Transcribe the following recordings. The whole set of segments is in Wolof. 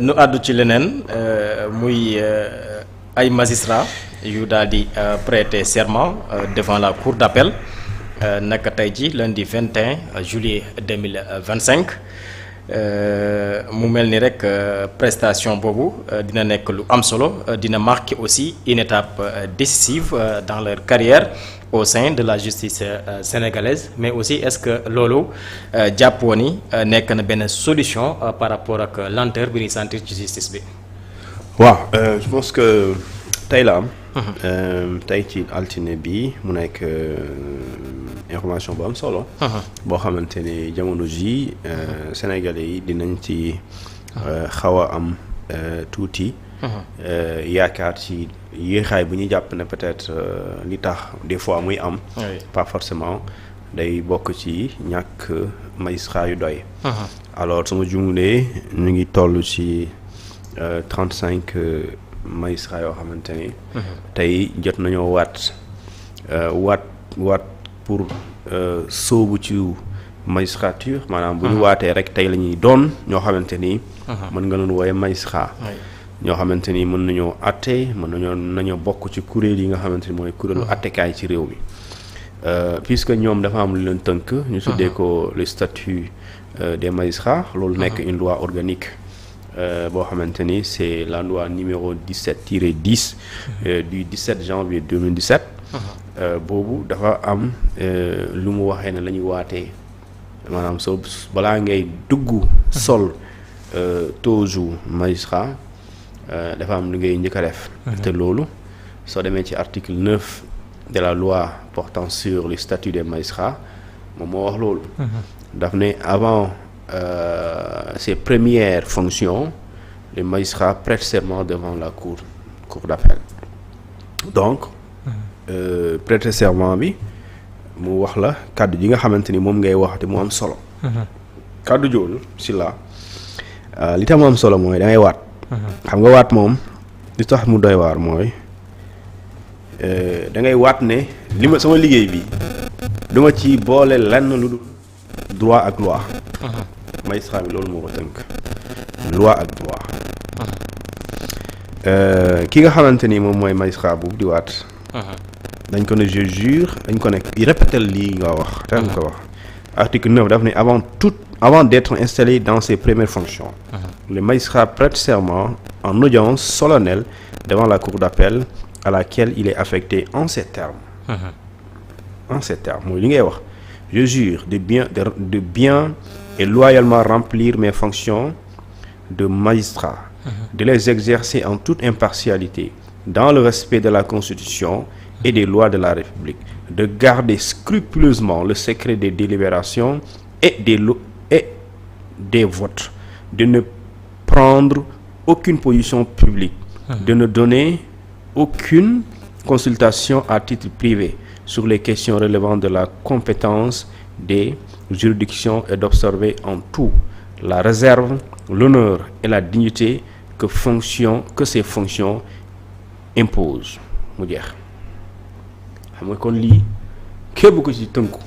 nu àddu ci leneen muy ay magistrats yu daal di prêter serment devant la cour d'appel naka tey ji lundi 21 juillet 2025 mu mel ni rek prestation boobu dina nekk lu am solo dina marquer aussi une étape décisive dans leur carrière au sein de la justice sénégalaise mais aussi est-ce que loolu jàppoo ni nekk na benn solution par rapport ak lenteur bi ñuy sentir ci justice bi. waaw je pense que tey la am. tey ci altine bi mu nekk information bu am solo. boo xamante ni jamono ji Sénégalais yi dinañ ci xaw a am tuuti. yaakaar ci yéexaay bu ñu jàpp ne peut-être li tax des fois muy am. pas forcément day bokk ci ñàkk magistrat yu doy. alors sama jumulee ñu ngi toll ci 35 magistrats yoo xamante ni. tey jot nañoo waat pour sóobu ci magistrature maanaam bu ñu waatee rek tey la ñuy doon ñoo xamante ni. mën nga leen wooye magistrat. ñoo xamante ni mën nañoo àtte nañoo bokk ci kuréel yi nga xamante ni mooy kuréelu àttekaay ci réew mi puisque ñoom dafa am lu leen tënk. ñu tuddee ko le statut des magistrats loolu nekk une loi organique boo xamante ni c'est la loi numéro 17-10 du 17 janvier 2017. boobu dafa am lu mu waxee ne la ñuy waatee maanaam soo balaa ngay dugg sol tooju magistrat dafa am lu ngay njëkk a def. te loolu soo demee ci article 9 de la loi portant sur le statut des magistrats moom moo wax loolu. daf ne avant ses premières fonctions les magistrats prêtent serment devant la cour d'appel. donc prêter serment bi mu wax la kàddu ji nga xamante ni moom ngay wax te mu am solo. kàddu jooju si la li tax mu am solo mooy da ngay waat. xam nga waat moom li tax mu doy waar mooy da ngay waat ne li ma sama liggéey bi duma ci boole lenn lu dul droit ak loi. magistrat bi loolu moo ko tënk loi ak droit. ki nga xamante ni moom mooy magistrat boobu di waat. dañ ko ne je jure dañ ko ne répéter lii nga wax. dañ ko wax article 9 daf ne avant d'être installé dans ses premières fonctions. Le magistrat prête serment en audience solennelle devant la cour d'appel à laquelle il est affecté en ces termes. En ces termes mooy li ngay wax je jure de bien et loyalement remplir mes fonctions de magistrat. De les exercer en toute impartialité dans le respect de la Constitution et des lois de la République. De garder scrupuleusement le secret des délibérations et des votes. De ne prendre aucune position publique, de ne donner aucune consultation à titre privé sur les questions relevant de la compétence des juridictions et d'observer en tout la réserve, l'honneur et la dignité que ces fonctions imposent. mu jeex xam nga kon lii képp ko ci tënku.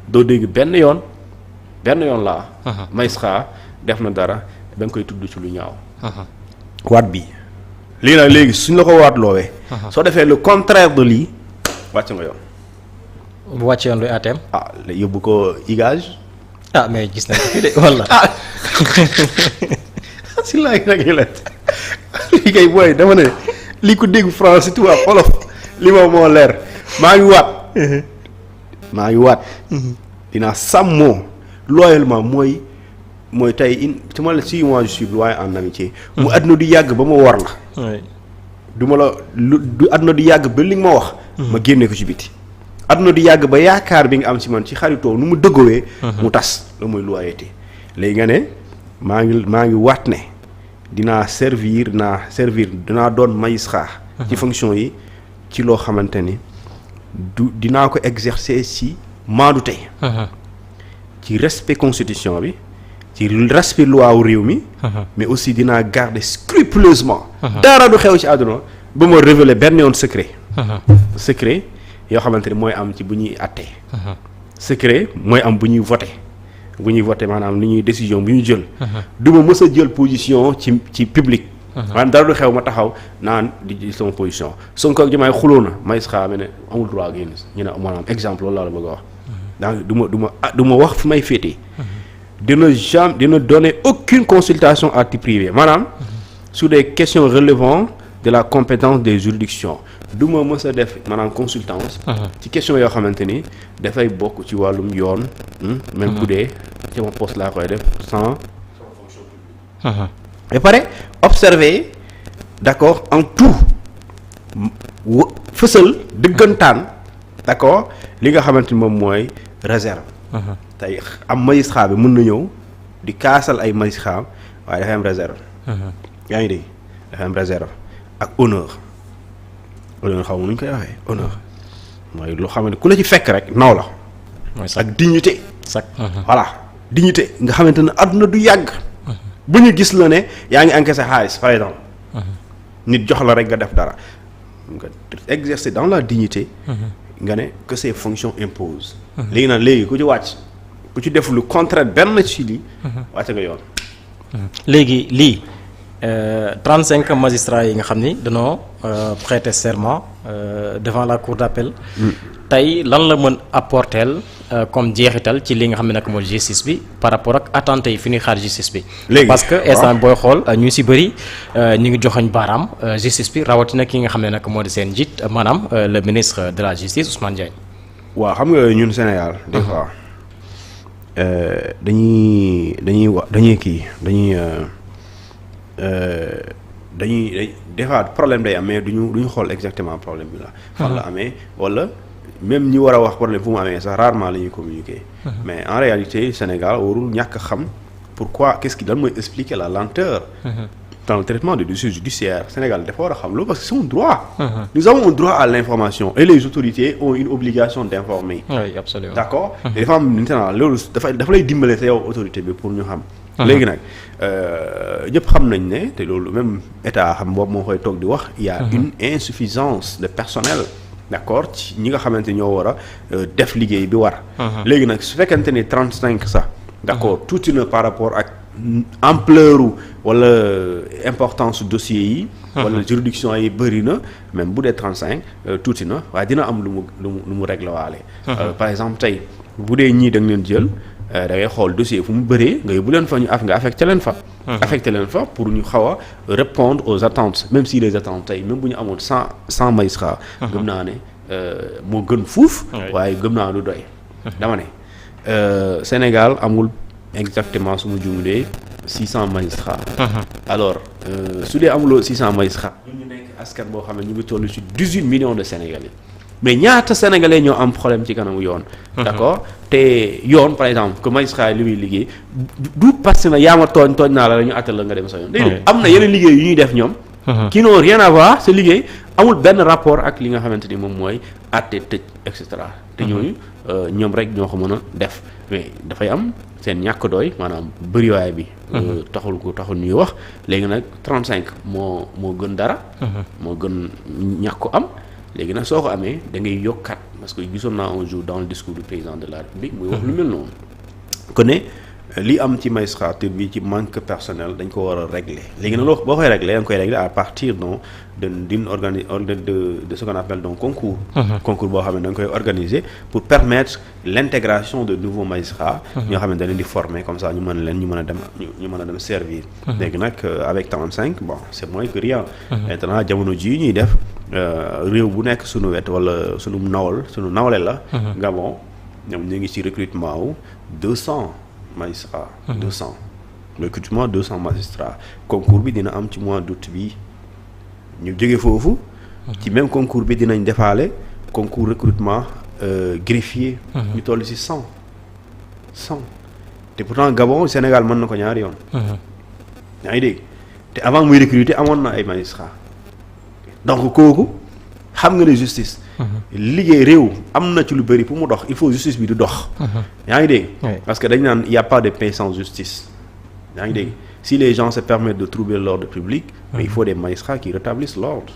doo dégg benn yoon laa. magistrat def na dara da nga koy tudd ci lu ñaaw. waat bi lii nag léegi suñ la ko waat loowee. soo defee le contraire de lii wàcc nga yoon. bu wàcc yoon luy ATM. yóbbu ko igage. mais gis nañ ko fii de walla. si laay nag la lii kay booy dama ne lii ko dégg français tubaab olof li ma moo leer maa ngi waat. dinaa sàmmoo loyalement mooy tey su ma la si moi je suis loyal en amitié. mu àdduna du yàgg ba ma war la. du àdduna du yàgg ba li nga ma wax. ma génne ko ci biti. àdduna du yàgg ba yaakaar bi nga am ci man ci xaritoo nu mu dëggowee. mu tas la mooy loyauté. léegi nga ne maa ngi waat ne dinaa doon magistrat. ci fonction yi ci loo xamante ni dinaa ko exercer ci maandute. ci respect constitution bi. ci respect loi wu réew mi. mais aussi dinaa garder scrupuleusement. dara du xew ci àdduna ba ma révéler benn yoon secret. secret yoo xamante ni mooy am ci bu ñuy àtte. secret mooy am bu ñuy voter bu ñuy voté maanaam li ñuy décision bu ñu jël. du ma mës a jël position ci public. maanaam dara du xew ma taxaw naan di sama position Sonko ak Diomaye xuloo na magistrat bi ne amul droit génn ñu ne maanaam exemple loolu laa la bëgg a wax. donc du ma wax fi may féetee. dina donner aucune consultation à titre privé maanaam. sur des questions relevant de la compétence des juridictions du ma mës a def maanaam consultance. ci question yoo xamante ni dafay bokk ci wàllum yoon. même bu dee ci ma poste laa koy def sans fonction publique. et pare observer d'accord en tout fësal dëggantaan d'accord li nga xamante ni moom mooy réserve. tey am magistrat bi mën na ñëw di kaasal ay magistrat waaye dafay am réserve. yaa ngi dégg dafay am réserve ak honneur xaw ma nu ñu koy waxee honneur mooy loo xam ne ku la ci fekk rek naw la. ak dignité. voilà dignité nga xamante ne àdduna du yàgg. bu ñu gis la ne yaa ngi encaissé xaalis par exemple. nit jox la rek nga def dara nga exercer dans la dignité. nga ne que ces fonctions imposent. léegi nag léegi ku ci wàcc ku ci def lu contraire benn ci lii. wàcc nga yoon. léegi lii 35 magistrats yi nga xam ni dañoo prêter serment devant la cour d'appel. tey lan la mën apporter comme jeexital ci li nga xam ne nag mooy justice bi par rapport ak attentes yi fi ñuy xaar justice bi. léegi parce que instant booy xool ñu si bëri ñu ngi joxoñ baaraam justice bi rawatina ki nga xam ne nag moo di seen njiit maanaam le ministre de la justice Ousmane Diagne. waaw xam nga ñun Sénégal des fois dañuy des fois problème day am mais duñu xool exactement problème bi la. fan la amee wala. même ñi war a wax problème fu mu amee sax rarement la ñuy communiquer. mais en réalité Sénégal warul ñàkk xam pourquoi qu'est-ce qui lan mooy expliquer la lenteur. dans le traitement des dossiers judiciaires Sénégal dafa war a xam loolu parce que c'est un droit. nous avons un droit à l'information et les autorités ont une obligation d'informer. oui absolument d'accord. et dafa am maintenant loolu dafa lay dimbale sa yow autorité bi pour ñu xam. léegi nag ñëpp xam nañ ne te loolu même état xam boobu moo koy toog di wax. il y a une insuffisance de personnel. d'accord ci ñi nga xamante ñoo war a def liggéey bi war. léegi nag su fekkente ni 35 sax. d'accord tuuti na par rapport ak ampleur wala importance dossier yi. wala juridiction yi bëri na même bu dee 35 tuuti na waaye dina am lu mu réglé waale. par exemple tey bu dee ñii da nga leen jël da ngay xool dossier fu mu bëree nga yóbbu leen fa nga affecté leen fa. affecté leen fa pour ñu xaw a répondre aux attentes même si les attentes tey même bu ñu amoon 100 magistrats. gëm naa ne moo gën fuuf. waaye gëm naa lu doy. dama ne Sénégal amul exactement su ma jumlee 600 magistrats. alors su dee amuloo 600 magistrats. ñu nekk askan boo xam ne ñu ngi toll ci 18 millions de Sénégalais. mais ñaata sénégalais ñoo am problème ci kanamu yoon. d'accord te yoon par exemple que magistrat yi li muy liggéey du parce que yaa ma tooñ naa la ñu àttal la nga dem sa yoon. léegi am na yeneen liggéey yu ñuy def ñoom. qui n'ont rien à voir sa liggéey amul benn rapport ak li nga xamante ni moom mooy àtte tëj et cetera. te ñooñu ñoom rek ñoo ko mën a def mais dafay am seen ñàkk doy maanaam bëriwaay bi. taxul ñuy wax léegi nag 35 moo gën dara. moo gën ñàkk ko am. léegi nag soo ko amee da ngay yokkaat parce que gisoon naa un jour dans le discours du président de la République muy wax lu mel noonu que ne li am ci magistrature bi ci manque personnel dañ ko war a régler léegi nag boo koy régler da nga koy régler à partir donc d'une de ce qu'on appelle donc concours. concours boo xam ne da nga koy organiser pour permettre l'intégration de nouveaux magistrats. ñoo xam ne da leen di former comme ça ñu mën a dem servir. léegi nag avec 35 bon c'est moins que rien. maintenant jamono jii ñuy def. réew bu nekk suñu wet wala suñu nawle la. Gabon ñoom ñu ngi ci recrutement wu 200 magistrats. 200 recrutement 200 magistrats concours bi dina am ci mois d'août bi ñu jóge foofu. ci même concours bi dinañ defaale concours recrutement greffier. ñu toll ci 100 te pourtant Gabon Sénégal mën na ko ñaari yoon. yaa ngi dégg te avant muy recruter amoon na ay magistrats. donc kooku xam nga ne justice. liggéey réew am na ci lu bëri pour mu dox il faut justice bi du dox. yaa ngi dégg. parce que dañ naan y a pas de paix sans justice. yaa ngi dégg si les gens se permettent de troubler l'ordre public. mais il faut des magistrats qui rétablissent l'ordre.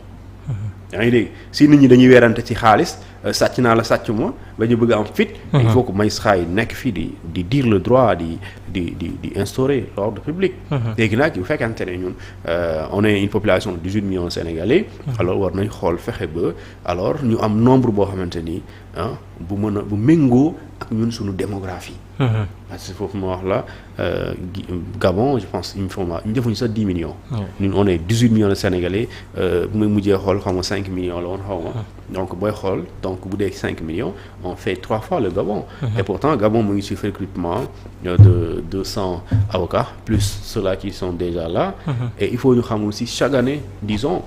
yaa ngi dégg si nit ñi dañuy weerante ci xaalis sàcc naa la sàcc ma ba ñu bëgg am fit. il faut que magistrat yi nekk fii di dire le droit di instaurer l'ordre public. léegi nag bu fekkante ne ñun on est une population de 18 millions sénégalais. alors war nañ xool fexe ba alors ñu am nombre boo xamante ni bu méngoo ak ñun suñu démographie. parce que foofu ma wax la Gabon je pense ñu defuñu sax 10 millions. ñun on est 18 millions de sénégalais bu may mujjee xool xaw ma 5 millions la woon xaw ma. donc booy xool donc bu dee 5 millions on fait 3 fois le Gabon. Et pourtant Gabon mu ngi ci recrutement de 200 avocats plus ceux-là qui sont déjà là. Et il faut ñu xam aussi chaque année disons.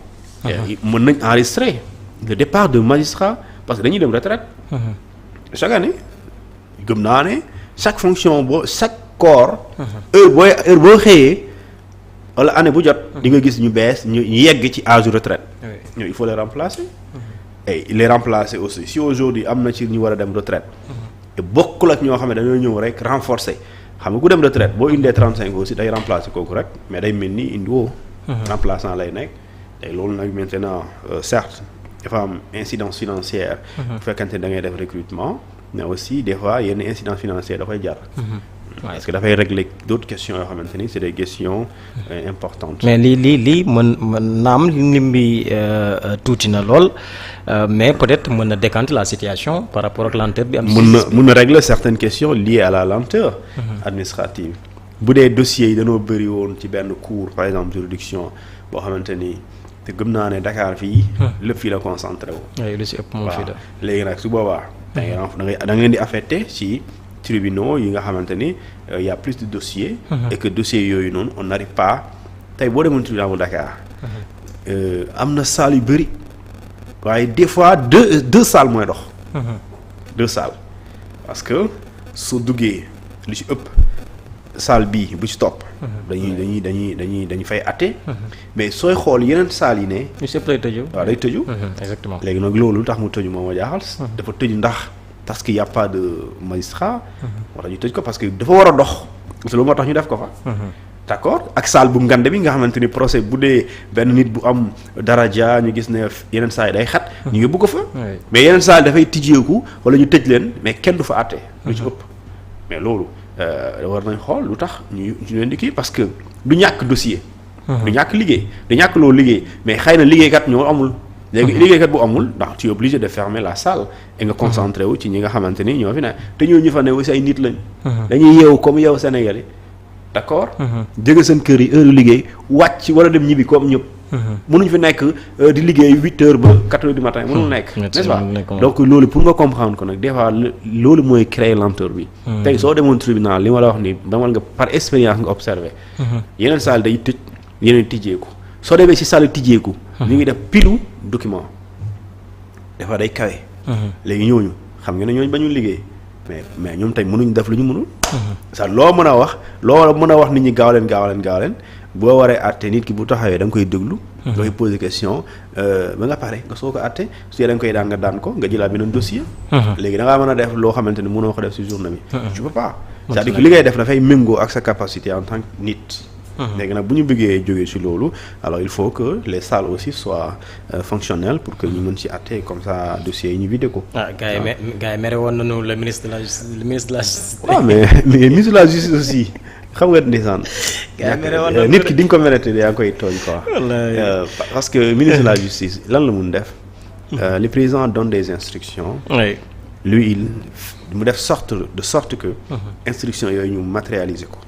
mën nañ enregistrer le départ de magistrats parce que dañuy dem retraite. chaque année gëm naa ne chaque fonction chaque corps. heure boo xëyee wala année bu jot. di nga gis ñu bees ñu yegg ci âge de retraite. ñooñu il faut les remplacer. et les remplacer aussi si aujourd'hui am na ci ñu war a dem retraite. te bokkul ak ñoo xam ne dañoo ñëw rek renforcer xam nga ku dem retraite boo indee 35 aussi day remplacer kooku rek mais day mel ni indi woo. remplaçant lay nekk te loolu nag maintenant certes dafa am incidence financière. bu fekkante da ngay def recrutement. mais aussi des fois yenn incidence financière da koy jar. parce que dafay régler d'autres questions yoo xamante ni c'est des questions importantes. mais lii mën naam lim bi tuuti na lool mais peut-être mën na décanter la situation par rapport ak lenteur bi am. mën na régler certaines questions liées à la lenteur administrative. bu dee dossiers yi dañoo bëri woon ci benn cour par exemple juridiction boo xamante ni te gëm naa ne Dakar fii. lépp fii la concentré wu. oui lu si ëpp moo fi da léegi nag su boobaa. da nga leen di affecté ci tribunaux yi nga xamante ni y a plus de dossiers. et que dossiers yooyu noonu on n'arrive pas tey boo demoon tribunal bu Dakar. am na salle yu bëri waaye des fois deux salles mooy dox. 2 salles parce que soo duggee lu ci ëpp salle bii bu ci topp. dañuy fay atte. mais sooy xool yeneen salles yi ne. lu ci ëpp lay tëju. waaw day tëju. exactement léegi nag loolu tax mu tëju moom ma jaaxal. dafa tëju ndax parce que y a pas de magistrat. moo tax ñu tëj ko parce que dafa war a dox. parce que loolu moo tax ñu def ko fa. d'accord ak salle bu ngande bi nga xamante ni procès bu dee benn nit bu am daraja ñu gis ne yeneen saa yi day xat. ñu yóbbu ko fa. mais yeneen saa yi dafay tijjeeku wala ñu tëj leen mais kenn du fa àtte. lu ci ëpp mais loolu war nañ xool lu tax ñu leen di kii parce que du ñàkk dossier. du ñàkk liggéey du ñàkk loolu liggéey mais xëy na liggéeykat ñoo amul. léegi liggéeykat bu amul ndax tu es obligé de fermer la salle. et nga concentré wu ci ñi nga xamante ni ñoo fi ne te ñoo ñu fa ne aussi ay nit lañ. dañuy yeewu comme yow Sénégalais. d'accord. jóge seen kër yi heure liggéey wàcc war a dem ñibbi comme ñëpp. mënuñ fi nekk di liggéey 8 heures ba 4 heures du matin mënul nekk. n'est-ce pas donc loolu pour nga comprendre ko nag des fois loolu mooy créer lenteur bi. tey soo demoon tribunal li ma la wax ni demal nga par expérience nga observé. yeneen salle day tëj yeneen tijjeeku soo demee ci salle tijjeeku. ñu ngi def pilu document des fois day kawe. léegi ñooñu xam nga ne ñooñu bañu liggéey. mais ñoom tey mënuñ def lu ñu mënul. ça loo mën a wax nit ñi gaaw leen boo waree àtte nit ki bu taxawee da nga koy déglu. nga koy poser question ba nga pare nga soo ko àtte su dee da nga koy daan nga daan ko nga jëlaat beneen dossier. léegi da ngaa mën a def loo xamante ni mënoo ko def ci journée bi. tu peux pas. c'est-à-dire que li ngay def dafay méngoo ak sa capacité en tant que nit. léegi nag bu ñu bëggee jógee ci loolu alors il faut que les salles aussi soient fonctionnelles pour que ñu mën ci àtte comme ça dossiers yi ñu vidé ko. gars yi mere woon nañu le ministre de la justice. waaw mais ministre de la justice aussi xam nga ndeysaan. nit ki di nga ko merete yaa ngi koy tooñ quoi. parce que ministre de la justice lan la mun def. le président donne des instructions. oui lui mu def de sorte que. instructions yooyu ñu matérialiser ko.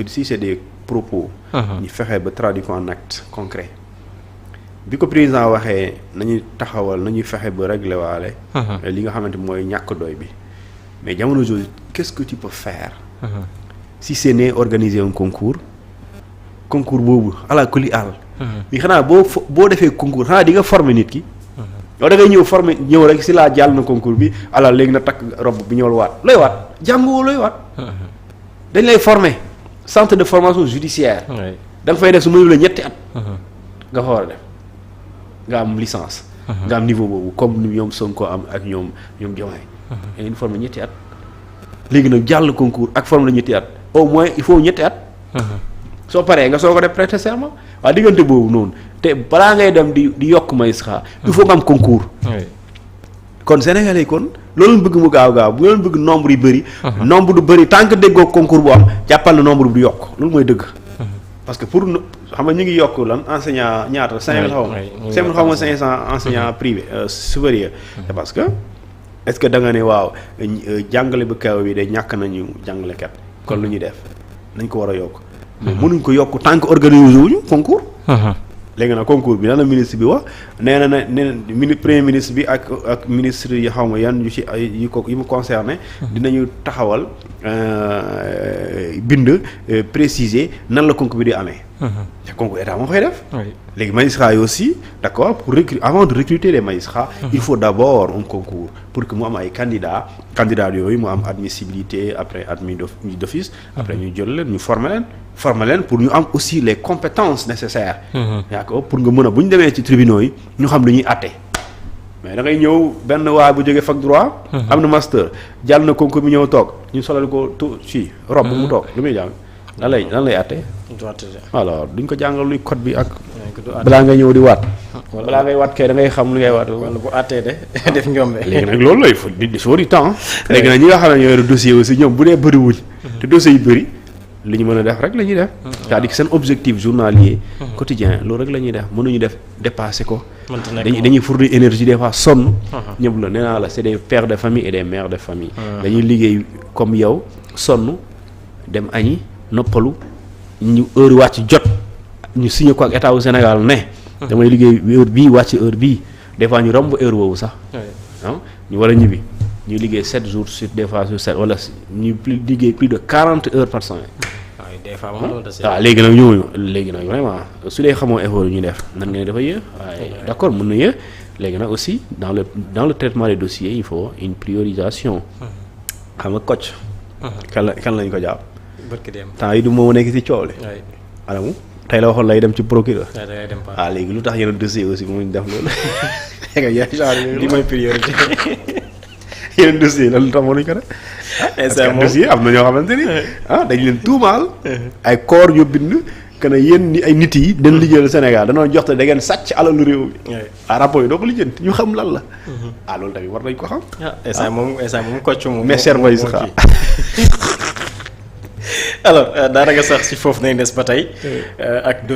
si c'est des propos. ñu fexe ba traduire ko en acte concret. bi ko président waxee nañuy taxawal nañuy fexe ba régler waale. li nga xamante mooy ñàkk doy bi mais jamono jooju qu'est-ce que tu peux faire. si ce n'est organiser un concours boobu ala kulli àll. mais xanaa boo defee concours xanaa di nga former nit ki. yow da ngay ñëw rek si laa jàll na concours bi ala léegi na takk rob bi ñëwal waat looy waat jàngoo looy waat. dañ lay former centre de formation judiciaire. da nga fay def su mënul la ñetti at. nga fa war a def nga am licence. nga am niveau boobu comme ni ñoom Sonko am ak ñoom Diomaye. da ngeen former ñetti at. léegi nag jàll concours ak forme la ñetti at au moins il faut ñetti at. soo paree nga soo ko def prêter serment waaye diggante boobu noonu te balaa ngay dem di yokk magistrat il faut nga am concours. kon Sénégalais yi kon loolu bëgg mu gaaw bu loolu bëgg nombre yi bëri. nombre du bëri tant que déggoo concours bu am jàppal na nombre bi du yokk loolu mooy dëgg. parce que pour xam nga ñu ngi yokk lan enseignant ñaata 5000 xaw ma 500 enseignants privés supérieurs. c'est parce que est-ce que da nga ne waaw jàngale bu kaw bi de ñàkk nañu jàngalekat kon lu ñuy def nañ ko war a yokk. mais mënuñ ko yokk tant que organiser wuñu concours. léegi nag concours bi lan la ministre bi wax nee na premier ministre bi ak ministre yi xaw ma yan yu ci yi mu concerné. dinañu taxawal bind préciser nan la concours bi di amee. te concours état moo koy def. léegi magistrats yi aussi d'accord avant de recruter les magistrats. il faut d'abord un concours pour que mu am ay candidats yooyu mu am admissibilité après admis d'office. après ñu jël leen ñu former leen pour ñu am aussi les compétences nécessaires. d'accord pour nga mën a bu ñu demee ci tribunaux yi ñu xam lu ñuy àtte. mais da ngay ñëw benn waay bu jógee fac droit. am na master jàll na concours bi ñëw toog ñu solal ko robe mu toog lu muy jàng lan lay àtte. alors duñ ko jàngal luy code bi ak. balaa ngay ñëw di waat. balaa ngay waat kay da ngay xam lu ngay waat. wala bu àttee de def njombe. léegi nag loolu lay di faut du temps. léegi nag ñi nga xam ne ñoo yor dossier aussi ñoom bu dee bëriwuñ. te dossier yu bëri li ñu mën a def rek la ñuy def. c'est-à-dire que seen objectif journalier. quotidien loolu rek la ñuy def mënuñu def dépasser ko. dañuy fournir énergie des fois sonn. ñëpp la nee naa la c'est des pères de famille et des mères de famille. dañuy liggéey comme yow sonn dem añi noppalu ñu heure wàcc jot ñu signé ko ak état wu Sénégal ne. damay liggéey heure bii wàcc heure bii des fois ñu romb heure boobu sax. ñu war a ñibbi ñuy liggéey 7 jours sur des fois sur 7 wala ñu liggéey plus de 40 heures par semaine. des fois moom loolu waaw léegi nag ñooñu léegi nag vraiment su dee xamoo effort yu ñu def nan nga ne dafa yéex waaye d'accord mën na yéex léegi nag aussi dans le traitement des dossiers il faut une priorisation. xam nga Kocc. kan lañ ko jàpp. temps yi du moo nekk ci coow li. anamu tey la waxoon lay dem ci procureur. léegi lu tax yeneen dossier aussi mënuñ def loolu. li mooy priorité. yeneen dossier lan lu tax mënuñ ko def. parce que dossier am na ñoo xamante ni dañ leen tuumaal. ay corps yu bind que ne yéen ni ay nit yi dañ liggéeyal Sénégal danoo jox te da ngeen sàcc alalu réew mi. rapport yi doo ko lijjanti ñu xam lan la. loolu tamit war nañ ko xam. instant moom Kocc moom. mes chers magistrats. alors daanaka sax si foofu nañ des ba tey ak